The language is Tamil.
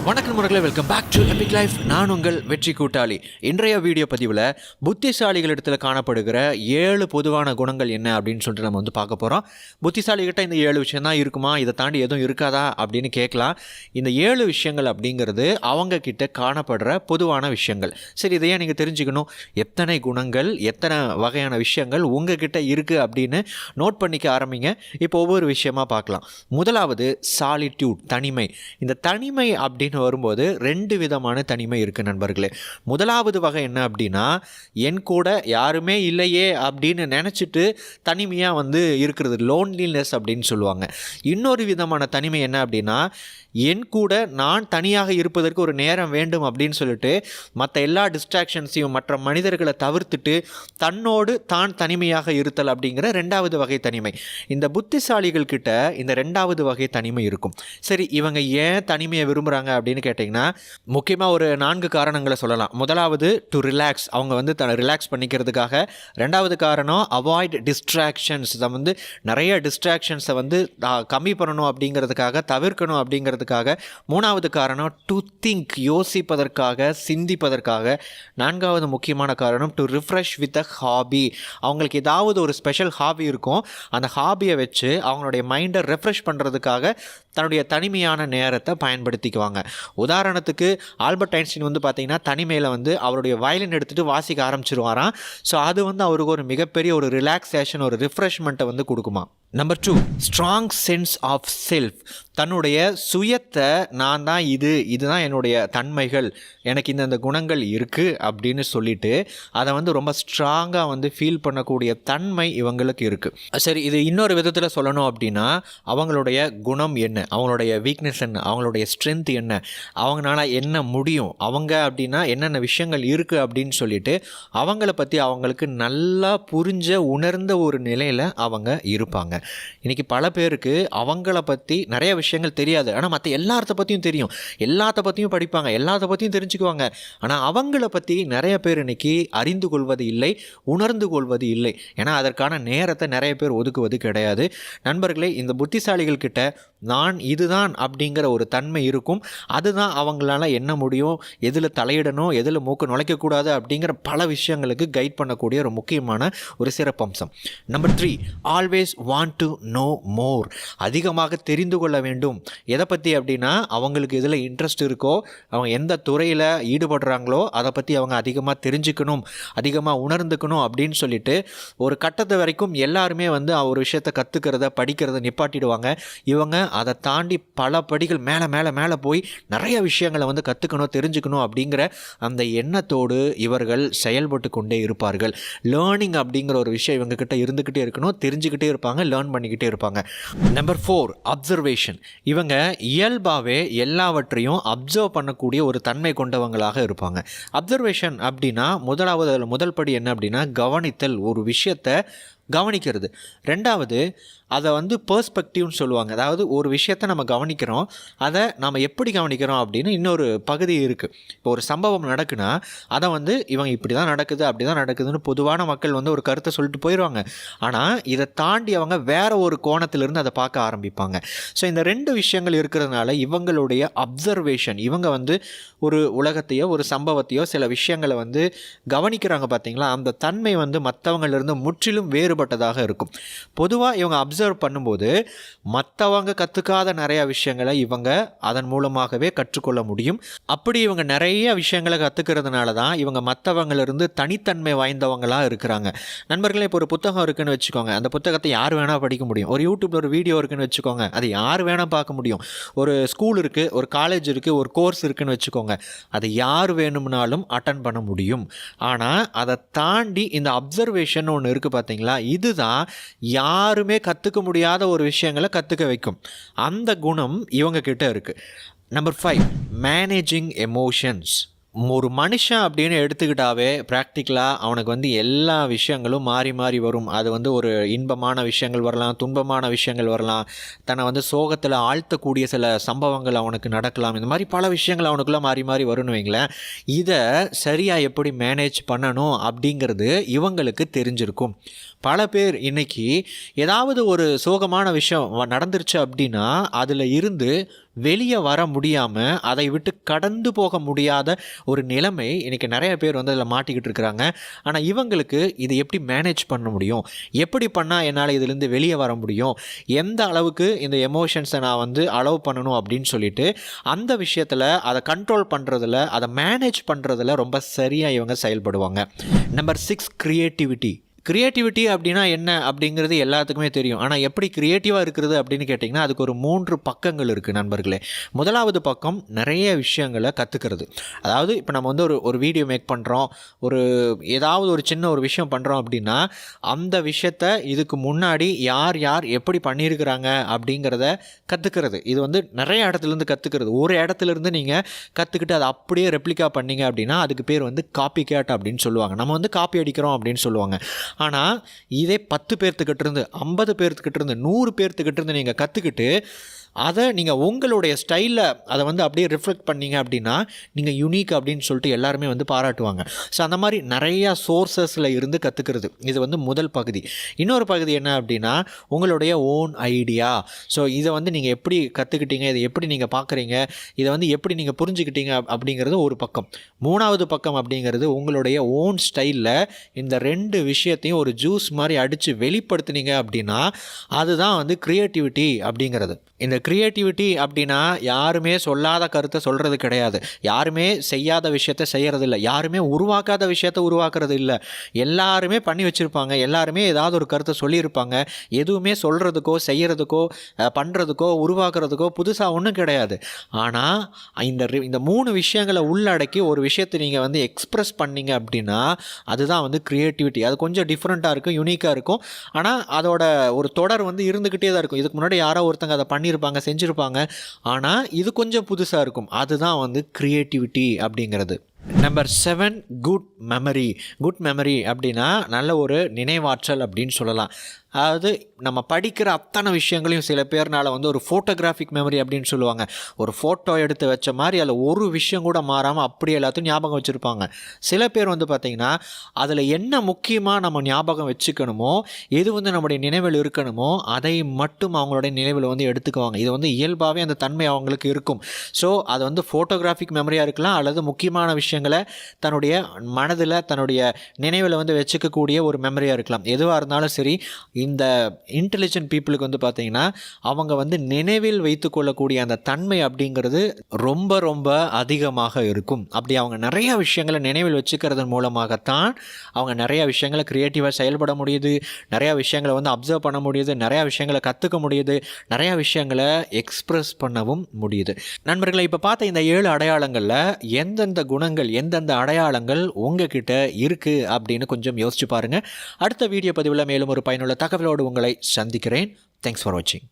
வணக்கம் முறைகளை welcome back to epic life. நான் உங்கள் வெற்றி கூட்டாளி. இன்றைய வீடியோ பதிவில் புத்திசாலிகளிடத்தில் காணப்படுகிற 7 பொதுவான குணங்கள் என்ன அப்படின்னு சொல்லிட்டு நம்ம வந்து பார்க்க போகிறோம். புத்திசாலிகிட்ட இந்த 7 விஷயம் தான் இருக்குமா, இதை தாண்டி எதுவும் இருக்காதா அப்படின்னு கேட்கலாம். இந்த 7 விஷயங்கள் அப்படிங்கிறது அவங்க கிட்ட காணப்படுற பொதுவான விஷயங்கள். சரி, இதையே நீங்கள் தெரிஞ்சுக்கணும், எத்தனை குணங்கள் எத்தனை வகையான விஷயங்கள் உங்ககிட்ட இருக்குது அப்படின்னு நோட் பண்ணிக்க ஆரம்பிங்க. இப்போ ஒவ்வொரு விஷயமா பார்க்கலாம். முதலாவது சாலிட்யூட், தனிமை. இந்த தனிமை அப்படின்னு வரும்போது 2 விதமான தனிமை இருக்குது நண்பர்களே. முதலாவது வகை என்ன அப்படின்னா, என் கூட யாருமே இல்லையே அப்படின்னு நினச்சிட்டு தனிமையாக வந்து இருக்கிறது, லோன்லினஸ் அப்படின்னு சொல்லுவாங்க. இன்னொரு விதமான தனிமை என்ன அப்படின்னா, என் கூட நான் தனியாக இருப்பதற்கு ஒரு நேரம் வேண்டும் அப்படின்னு சொல்லிட்டு மற்ற எல்லா டிஸ்ட்ராக்ஷன்ஸையும் மற்ற மனிதர்களை தவிர்த்துட்டு தன்னோடு தான் தனிமையாக இருத்தல் அப்படிங்கிற 2வது வகை தனிமை. இந்த புத்திசாலிகள் கிட்ட இந்த 2வது வகை தனிமை இருக்கும். சரி, இவங்க ஏன் தனிமையை விரும்புகிறாங்க அப்படின்னு கேட்டிங்கன்னா, முக்கியமாக ஒரு 4 காரணங்களை சொல்லலாம். முதலாவது டு ரிலாக்ஸ், அவங்க வந்து ரிலாக்ஸ் பண்ணிக்கிறதுக்காக. 2வது காரணம் அவாய்ட் டிஸ்ட்ராக்ஷன்ஸ், இதை வந்து நிறைய டிஸ்ட்ராக்ஷன்ஸை வந்து கம்மி பண்ணணும் அப்படிங்கிறதுக்காக, தவிர்க்கணும் அப்படிங்கிறதுக்காக. 3வது காரணம் டு திங்க், யோசிப்பதற்காக, சிந்திப்பதற்காக. 4வது முக்கியமான காரணம் to refresh with a hobby, அவங்களுக்கு ஏதாவது ஒரு ஸ்பெஷல் ஹாபி இருக்கும், அந்த ஹாபியை வச்சு அவங்களுடைய மைண்டை ரெஃப்ரெஷ் பண்ணுறதுக்காக தன்னுடைய தனிமையான நேரத்தை பயன்படுத்திக்குவாங்க. உதாரணத்துக்கு ஆல்பர்ட் ஐன்ஸ்டீன் வந்து பார்த்திங்கன்னா தனிமையில் வந்து அவருடைய வயலின் எடுத்துகிட்டு வாசிக்க ஆரம்பிச்சிருவாராம். ஸோ அது வந்து அவருக்கு ஒரு மிகப்பெரிய ஒரு ரிலாக்ஸேஷன், ஒரு ரிஃப்ரெஷ்மெண்ட்டை வந்து கொடுக்குமா. Number 2, strong sense of self. தன்னுடைய சுயத்தை, நான் தான் இதுதான் என்னுடைய தன்மைகள், எனக்கு இந்த குணங்கள் இருக்குது அப்படின்னு சொல்லிட்டு அதை வந்து ரொம்ப ஸ்ட்ராங்காக வந்து ஃபீல் பண்ணக்கூடிய தன்மை இவங்களுக்கு இருக்குது. சரி, இது இன்னொரு விதத்தில் சொல்லணும் அப்படின்னா, அவங்களுடைய குணம் என்ன, அவங்களுடைய வீக்னஸ் என்ன, அவங்களுடைய ஸ்ட்ரென்த் என்ன, அவங்களால என்ன முடியும், அவங்க அப்படின்னா என்னென்ன விஷயங்கள் இருக்குது அப்படின்னு சொல்லிட்டு அவங்கள பற்றி அவங்களுக்கு நல்லா புரிஞ்ச உணர்ந்த ஒரு நிலையில் அவங்க இருப்பாங்க. இன்றைக்கி பல பேருக்கு அவங்கள பற்றி நிறைய விஷயங்கள் தெரியாது, ஆனால் மற்ற எல்லாத்த பற்றியும் தெரியும், எல்லாத்த பற்றியும் படிப்பாங்க, எல்லாத்த பற்றியும் தெரிஞ்சுக்குவாங்க. ஆனால் அவங்கள பற்றி நிறைய பேர் இன்றைக்கி அறிந்து கொள்வது இல்லை, உணர்ந்து கொள்வது இல்லை. ஏன்னா அதற்கான நேரத்தை நிறைய பேர் ஒதுக்குவது கிடையாது. நண்பர்களே, இந்த புத்திசாலிகள் கிட்ட நான் இதுதான் அப்படிங்கிற ஒரு தன்மை இருக்கும். அதுதான் அவங்களால என்ன முடியும், எதில் தலையிடணும், எதில் மூக்கு நுழைக்கக்கூடாது அப்படிங்கிற பல விஷயங்களுக்கு கைட் பண்ணக்கூடிய ஒரு முக்கியமான ஒரு சிறப்பம்சம். Number 3, always want to know more. அதிகமாக தெரிந்து கொள்ள வேண்டும். எதை பற்றி அப்படின்னா, அவங்களுக்கு எதில் இன்ட்ரெஸ்ட் இருக்கோ, அவங்க எந்த துறையில் ஈடுபடுறாங்களோ அதை பற்றி அவங்க அதிகமாக தெரிஞ்சுக்கணும், அதிகமாக உணர்ந்துக்கணும் அப்படின்னு சொல்லிட்டு ஒரு கட்டத்தை வரைக்கும் எல்லாருமே வந்து ஒரு விஷயத்தை கற்றுக்கிறத படிக்கிறத நிப்பாட்டிடுவாங்க. இவங்க அதை தாண்டி பல படிகள் மேலே மேலே மேலே போய் நிறைய விஷயங்களை வந்து கற்றுக்கணும், தெரிஞ்சுக்கணும் அப்படிங்கிற அந்த எண்ணத்தோடு இவர்கள் செயல்பட்டு கொண்டே இருப்பார்கள். லேர்னிங் அப்படிங்கிற ஒரு விஷயம் இவங்ககிட்ட இருந்துக்கிட்டே இருக்கணும், தெரிஞ்சுக்கிட்டே இருப்பாங்க, லேர்ன் பண்ணிக்கிட்டே இருப்பாங்க. Number 4, observation. இவங்க இயல்பாகவே எல்லாவற்றையும் அப்சர்வ் பண்ணக்கூடிய ஒரு தன்மை கொண்டவங்களாக இருப்பாங்க. அப்சர்வேஷன் அப்படின்னா முதல் படி என்ன அப்படின்னா, கவனித்தல், ஒரு விஷயத்தை கவனிக்கிறது. 2வது அதை வந்து பெர்ஸ்பெக்டிவ்னு சொல்லுவாங்க. அதாவது ஒரு விஷயத்தை நம்ம கவனிக்கிறோம், அதை நம்ம எப்படி கவனிக்கிறோம் அப்படின்னு இன்னொரு பகுதி இருக்குது. இப்போ ஒரு சம்பவம் நடக்குன்னா அதை வந்து இவங்க இப்படி தான் நடக்குது, அப்படி தான் நடக்குதுன்னு பொதுவான மக்கள் வந்து ஒரு கருத்தை சொல்லிட்டு போயிடுவாங்க. ஆனால் இதை தாண்டி அவங்க வேறு ஒரு கோணத்திலிருந்து அதை பார்க்க ஆரம்பிப்பாங்க. ஸோ இந்த 2 விஷயங்கள் இருக்கிறதுனால இவங்களுடைய அப்சர்வேஷன், இவங்க வந்து ஒரு உலகத்தையோ ஒரு சம்பவத்தையோ சில விஷயங்களை வந்து கவனிக்கிறாங்க பார்த்தீங்களா, அந்த தன்மை வந்து மற்றவங்களிலிருந்து முற்றிலும் வேறுபட்டதாக இருக்கும். பொதுவாக இவங்க அப்சர்வ் பண்ணும்போது மற்றவங்க கற்றுக்காத நிறைய விஷயங்களை இவங்க அதன் மூலமாகவே கற்றுக்கொள்ள முடியும். அப்படி இவங்க நிறைய விஷயங்களை கற்றுக்கிறதுனால தான் இவங்க மற்றவங்களிலிருந்து தனித்தன்மை வாய்ந்தவங்களாக இருக்கிறாங்க. நண்பர்களே, இப்போ ஒரு புத்தகம் இருக்குன்னு வச்சுக்கோங்க, அந்த புத்தகத்தை யார் வேணால் படிக்க முடியும். ஒரு யூடியூப்பில் ஒரு வீடியோ இருக்குன்னு வச்சுக்கோங்க, அது யார் வேணால் பார்க்க முடியும். ஒரு ஸ்கூல் இருக்குது, ஒரு காலேஜ் இருக்குது, ஒரு கோர்ஸ் இருக்குன்னு வச்சுக்கோங்க, அதை யார் வேணும்னாலும் அட்டன் பண்ண முடியும். ஆனால் அதை தாண்டி இந்த அப்சர்வேஷன் ஒன்று இருக்குது பார்த்தீங்களா, இதுதான் யாருமே கற்றுக்க முடியாத ஒரு விஷயங்களை கற்றுக்க வைக்கும். அந்த குணம் இவங்க கிட்ட இருக்குது. Number 5, managing emotions. ஒரு மனுஷன் அப்படின்னு எடுத்துக்கிட்டாவே ப்ராக்டிக்கலாக அவனுக்கு வந்து எல்லா விஷயங்களும் மாறி மாறி வரும். அது வந்து ஒரு இன்பமான விஷயங்கள் வரலாம், துன்பமான விஷயங்கள் வரலாம், தன்னை வந்து சோகத்தில் ஆழ்த்தக்கூடிய சில சம்பவங்கள் அவனுக்கு நடக்கலாம். இந்த மாதிரி பல விஷயங்கள் அவனுக்குள்ளே மாறி மாறி வரும்னு வைங்களேன். இதை சரியாக எப்படி மேனேஜ் பண்ணணும் அப்படிங்கிறது இவங்களுக்கு தெரிஞ்சிருக்கும். பல பேர் இன்னைக்கு ஏதாவது ஒரு சோகமான விஷயம் நடந்துருச்சு அப்படின்னா அதில் இருந்து வெளியே வர முடியாமல் அதை விட்டு கடந்து போக முடியாத ஒரு நிலைமை இன்றைக்கி நிறைய பேர் வந்து அதில் மாட்டிக்கிட்டு இருக்கிறாங்க. ஆனால் இவங்களுக்கு இதை எப்படி மேனேஜ் பண்ண முடியும், எப்படி பண்ணால் என்னால் இதிலேருந்து வெளியே வர முடியும், எந்த அளவுக்கு இந்த எமோஷன்ஸை நான் வந்து அலோவ் பண்ணணும் அப்படின்னு சொல்லிட்டு அந்த விஷயத்தில் அதை கண்ட்ரோல் பண்ணுறதுல, அதை மேனேஜ் பண்ணுறதுல ரொம்ப சரியாக இவங்க செயல்படுவாங்க. Number 6, creativity. கிரியேட்டிவிட்டி அப்படின்னா என்ன அப்படிங்கிறது எல்லாத்துக்குமே தெரியும். ஆனால் எப்படி க்ரியேட்டிவாக இருக்கிறது அப்படின்னு கேட்டிங்கன்னா அதுக்கு ஒரு 3 பக்கங்கள் இருக்குது நண்பர்களே. முதலாவது பக்கம் நிறைய விஷயங்களை கற்றுக்கிறது. அதாவது இப்போ நம்ம வந்து ஒரு வீடியோ மேக் பண்ணுறோம், ஏதாவது ஒரு சின்ன ஒரு விஷயம் பண்ணுறோம் அப்படின்னா அந்த விஷயத்தை இதுக்கு முன்னாடி யார் எப்படி பண்ணியிருக்கிறாங்க அப்படிங்கிறத கற்றுக்கிறது. இது வந்து நிறைய இடத்துலேருந்து கற்றுக்கிறது. ஒரு இடத்துலேருந்து நீங்கள் கற்றுக்கிட்டு அதை அப்படியே ரெப்ளிகா பண்ணிங்க அப்படின்னா அதுக்கு பேர் வந்து காப்பி கேட் அப்படின்னு சொல்லுவாங்க. நம்ம வந்து காப்பி அடிக்கிறோம் அப்படின்னு சொல்லுவாங்க. ஆனால் இதே 10 பேர்த்துக்கிட்ட இருந்து, 50 பேர்த்துக்கிட்ட இருந்து, 100 பேர்த்துக்கிட்ட இருந்து நீங்கள் கற்றுக்கிட்டு அதை நீங்கள் உங்களுடைய ஸ்டைலில் அதை வந்து அப்படியே ரிஃப்ளெக்ட் பண்ணிங்க அப்படின்னா நீங்கள் யூனிக் அப்படின்னு சொல்லிட்டு எல்லாருமே வந்து பாராட்டுவாங்க. ஸோ அந்த மாதிரி நிறையா சோர்ஸஸில் இருந்து கற்றுக்கிறது இது வந்து முதல் பகுதி. இன்னொரு பகுதி என்ன அப்படின்னா உங்களுடைய ஓன் ஐடியா. ஸோ இதை வந்து நீங்கள் எப்படி கற்றுக்கிட்டீங்க, இதை எப்படி நீங்கள் பார்க்குறீங்க, இதை வந்து எப்படி நீங்கள் புரிஞ்சுக்கிட்டீங்க அப்படிங்கிறது ஒரு பக்கம். 3வது பக்கம் அப்படிங்கிறது உங்களுடைய ஓன் ஸ்டைலில் இந்த 2 விஷயத்தையும் ஒரு ஜூஸ் மாதிரி அடித்து வெளிப்படுத்துனீங்க அப்படின்னா அதுதான் வந்து க்ரியேட்டிவிட்டி அப்படிங்கிறது. இந்த க்ரியேட்டிவிட்டி அப்படின்னா யாருமே சொல்லாத கருத்தை சொல்கிறது கிடையாது, யாருமே செய்யாத விஷயத்த செய்கிறது இல்லை, யாருமே உருவாக்காத விஷயத்த உருவாக்குறது இல்லை. எல்லாருமே பண்ணி வச்சுருப்பாங்க, எல்லாருமே ஏதாவது ஒரு கருத்தை சொல்லியிருப்பாங்க. எதுவுமே சொல்கிறதுக்கோ செய்கிறதுக்கோ பண்ணுறதுக்கோ உருவாக்குறதுக்கோ புதுசாக ஒன்றும் கிடையாது. ஆனால் இந்த 3 விஷயங்களை உள்ளடக்கி ஒரு விஷயத்தை நீங்கள் வந்து எக்ஸ்ப்ரெஸ் பண்ணிங்க அப்படின்னா அதுதான் வந்து க்ரியேட்டிவிட்டி. அது கொஞ்சம் டிஃப்ரெண்ட்டாக இருக்கும், யூனிக்காக இருக்கும். ஆனால் அதோட ஒரு தொடர் வந்து இருந்துக்கிட்டே தான் இருக்கும். இதுக்கு முன்னாடி யாரோ ஒருத்தங்க அதை பண்ணியிருப்பாங்க, செஞ்சுருப்பாங்க. ஆனால் இது கொஞ்சம் புதுசாக இருக்கும். அதுதான் வந்து க்ரியேட்டிவிட்டி அப்படிங்கிறது. Number 7, good memory. Good memory அப்படின்னா நல்ல ஒரு நினைவாற்றல் அப்படின்னு சொல்லலாம். அதாவது நம்ம படிக்கிற அத்தனை விஷயங்களையும் சில பேர்னால் வந்து ஒரு ஃபோட்டோகிராஃபிக் மெமரி அப்படின்னு சொல்லுவாங்க. ஒரு ஃபோட்டோ எடுத்து வச்ச மாதிரி அதில் ஒரு விஷயம் கூட மாறாமல் அப்படி எல்லாத்தையும் ஞாபகம் வச்சுருப்பாங்க. சில பேர் வந்து பார்த்திங்கன்னா அதில் என்ன முக்கியமாக நம்ம ஞாபகம் வச்சுக்கணுமோ, எது வந்து நம்முடைய நினைவில் இருக்கணுமோ அதை மட்டும் அவங்களுடைய நினைவில் வந்து எடுத்துக்குவாங்க. இது வந்து இயல்பாகவே அந்த தன்மை அவங்களுக்கு இருக்கும். ஸோ அது வந்து ஃபோட்டோகிராஃபிக் மெமரியாக இருக்கலாம், அல்லது முக்கியமான விஷயங்களை தன்னுடைய மனதில் தன்னுடைய நினைவில் வந்து வச்சுக்கக்கூடிய ஒரு மெமரியாக இருக்கலாம். எதுவாக இருந்தாலும் சரி, இந்த இன்டெலிஜென்ட் பீப்புளுக்கு வந்து பார்த்திங்கன்னா அவங்க வந்து நினைவில் வைத்து கொள்ளக்கூடிய அந்த தன்மை அப்படிங்கிறது ரொம்ப ரொம்ப அதிகமாக இருக்கும். அப்படி அவங்க நிறையா விஷயங்களை நினைவில் வச்சுக்கிறதன் மூலமாகத்தான் அவங்க நிறையா விஷயங்களை க்ரியேட்டிவாக செயல்பட முடியுது, நிறையா விஷயங்களை வந்து அப்சர்வ் பண்ண முடியுது, நிறையா விஷயங்களை கற்றுக்க முடியுது, நிறையா விஷயங்களை எக்ஸ்ப்ரெஸ் பண்ணவும் முடியுது. நண்பர்களை, இப்போ பார்த்த இந்த 7 அடையாளங்களில் எந்தெந்த குணங்கள், எந்தெந்த அடையாளங்கள் உங்ககிட்ட இருக்குது அப்படின்னு கொஞ்சம் யோசிச்சு பாருங்கள். அடுத்த வீடியோ பதிவில் மேலும் ஒரு பயனுள்ள தகவலோடு உங்களை சந்திக்கிறேன். தேங்க்ஸ் ஃபார் வாட்சிங்.